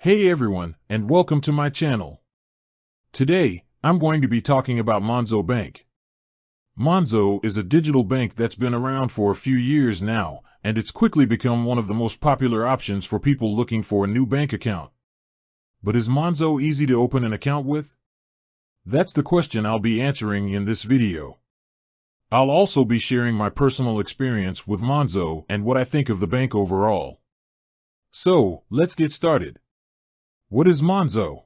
Hey everyone, and welcome to my channel. Today, I'm going to be talking about Monzo Bank. Monzo is a digital bank that's been around for a few years now, and it's quickly become one of the most popular options for people looking for a new bank account. But is Monzo easy to open an account with? That's the question I'll be answering in this video. I'll also be sharing my personal experience with Monzo and what I think of the bank overall. So, let's get started. What is Monzo?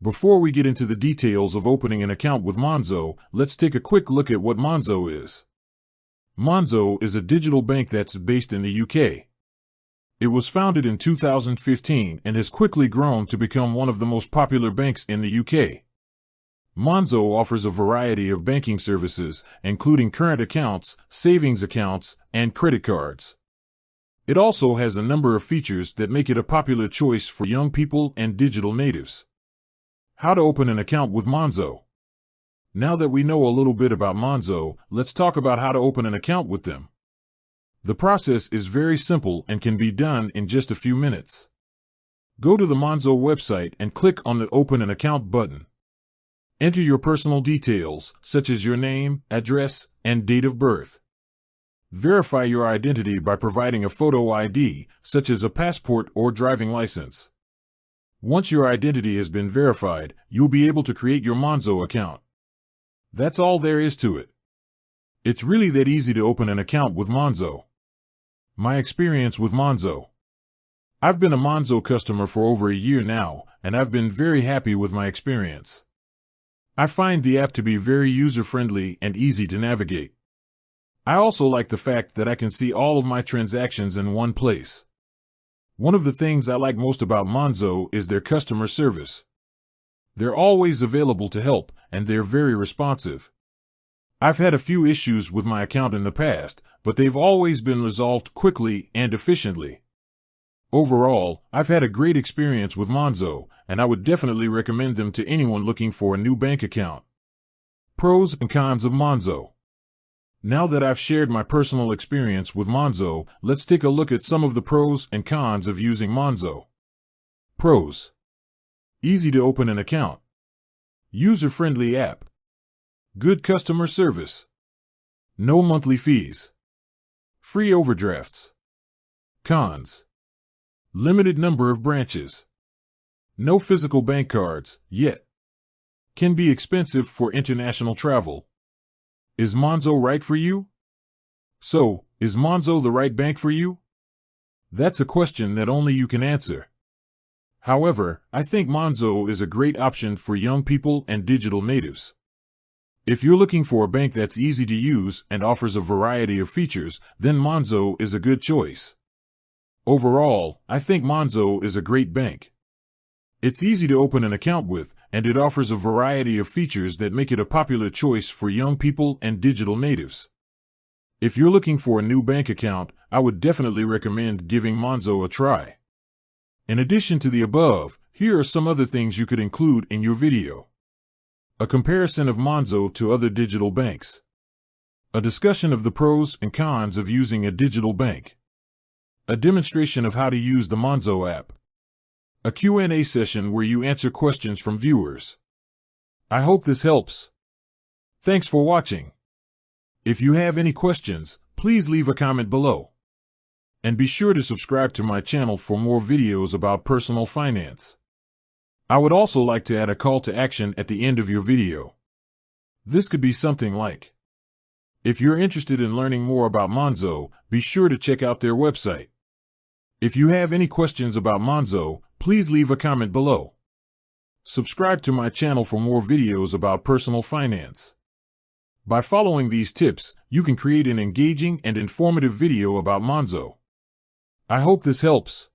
Before we get into the details of opening an account with Monzo, let's take a quick look at what Monzo is. Monzo is a digital bank that's based in the UK. It was founded in 2015 and has quickly grown to become one of the most popular banks in the UK. Monzo offers a variety of banking services, including current accounts, savings accounts, and credit cards. It also has a number of features that make it a popular choice for young people and digital natives. How to open an account with Monzo? Now that we know a little bit about Monzo, let's talk about how to open an account with them. The process is very simple and can be done in just a few minutes. Go to the Monzo website and click on the Open an Account button. Enter your personal details, such as your name, address, and date of birth. Verify your identity by providing a photo ID, such as a passport or driving license. Once your identity has been verified, you'll be able to create your Monzo account. That's all there is to it. It's really that easy to open an account with Monzo. My experience with Monzo. I've been a Monzo customer for over a year now, and I've been very happy with my experience. I find the app to be very user-friendly and easy to navigate. I also like the fact that I can see all of my transactions in one place. One of the things I like most about Monzo is their customer service. They're always available to help, and they're very responsive. I've had a few issues with my account in the past, but they've always been resolved quickly and efficiently. Overall, I've had a great experience with Monzo, and I would definitely recommend them to anyone looking for a new bank account. Pros and cons of Monzo. Now that I've shared my personal experience with Monzo, let's take a look at some of the pros and cons of using Monzo. Pros. Easy to open an account. User-friendly app. Good customer service. No monthly fees. Free overdrafts. Cons. Limited number of branches. No physical bank cards, yet. Can be expensive for international travel. Is Monzo right for you? So, is Monzo the right bank for you? That's a question that only you can answer. However, I think Monzo is a great option for young people and digital natives. If you're looking for a bank that's easy to use and offers a variety of features, then Monzo is a good choice. Overall, I think Monzo is a great bank. It's easy to open an account with, and it offers a variety of features that make it a popular choice for young people and digital natives. If you're looking for a new bank account, I would definitely recommend giving Monzo a try. In addition to the above, here are some other things you could include in your video. A comparison of Monzo to other digital banks. A discussion of the pros and cons of using a digital bank. A demonstration of how to use the Monzo app. A Q&A session where you answer questions from viewers. I hope this helps. Thanks for watching. If you have any questions, please leave a comment below. And be sure to subscribe to my channel for more videos about personal finance. I would also like to add a call to action at the end of your video. This could be something like, if you're interested in learning more about Monzo, be sure to check out their website. If you have any questions about Monzo, please leave a comment below. Subscribe to my channel for more videos about personal finance. By following these tips, you can create an engaging and informative video about Monzo. I hope this helps.